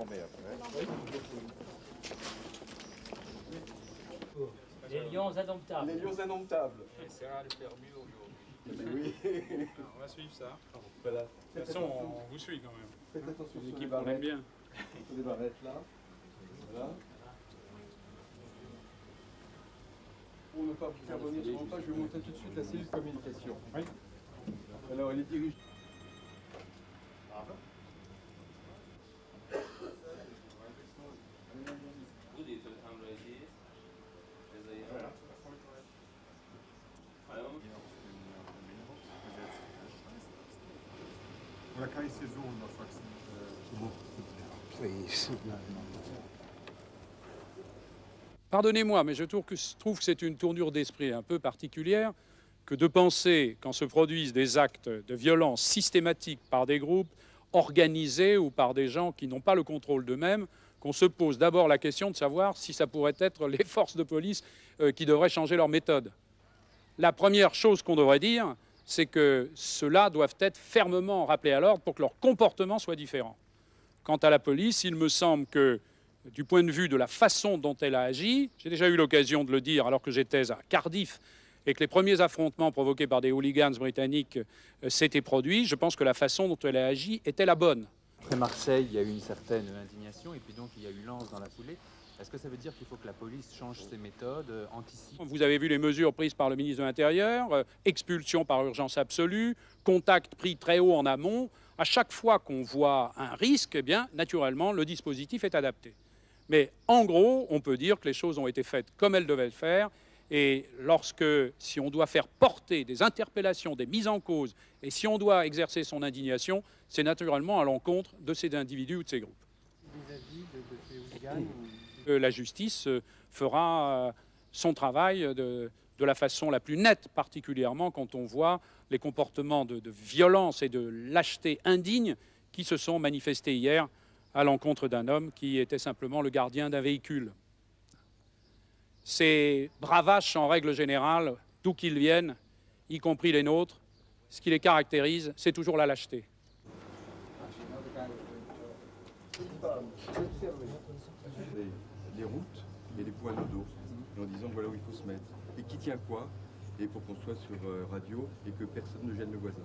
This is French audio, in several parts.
fermer après. Les lions indomptables. Les lions indomptables. On essaiera de faire mieux aujourd'hui. Oui. Alors, on va suivre ça. Voilà. De toute façon, on vous suit quand même. Faites attention sur les L'équipe, on aime barrettes. bien. Les barrettes là. Voilà. Pour ne pas vous faire revenir sur vos pas, je vais montrer tout de suite la cellule de communication. Oui. Alors, elle est dirigée. Oder kann ich es hier so unterfaxen? Pardonnez-moi, mais je trouve que c'est une tournure d'esprit un peu particulière que de penser, quand se produisent des actes de violence systématiques par des groupes organisés ou par des gens qui n'ont pas le contrôle d'eux-mêmes, qu'on se pose d'abord la question de savoir si ça pourrait être les forces de police qui devraient changer leur méthode. La première chose qu'on devrait dire, c'est que ceux-là doivent être fermement rappelés à l'ordre pour que leur comportement soit différent. Quant à la police, il me semble que, du point de vue de la façon dont elle a agi, j'ai déjà eu l'occasion de le dire alors que j'étais à Cardiff et que les premiers affrontements provoqués par des hooligans britanniques s'étaient produits, je pense que la façon dont elle a agi était la bonne. Après Marseille, il y a eu une certaine indignation et puis donc il y a eu Lens dans la foulée. Est-ce que ça veut dire qu'il faut que la police change ses méthodes, anticipe? Vous avez vu les mesures prises par le ministre de l'Intérieur, expulsion par urgence absolue, contact pris très haut en amont. À chaque fois qu'on voit un risque, eh bien, naturellement, le dispositif est adapté. Mais en gros, on peut dire que les choses ont été faites comme elles devaient le faire. Et si on doit faire porter des interpellations, des mises en cause, et si on doit exercer son indignation, c'est naturellement à l'encontre de ces individus ou de ces groupes. Vis-à-vis de ces hooligans La justice fera son travail de la façon la plus nette, particulièrement quand on voit les comportements de violence et de lâcheté indigne qui se sont manifestés hier à l'encontre d'un homme qui était simplement le gardien d'un véhicule. Ces bravaches, en règle générale, d'où qu'ils viennent, y compris les nôtres, ce qui les caractérise, c'est toujours la lâcheté. Les routes et les points de dos, en disant voilà où il faut se mettre. Et qui tient quoi, et pour qu'on soit sur radio et que personne ne gêne le voisin.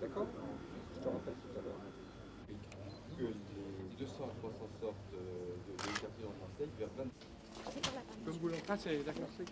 D'accord. Je te rappelle tout à l'heure. Que les 200 à 300 sortes de quartiers en Marseille vers 20. Comme vous l'en passez, d'accord, c'est que...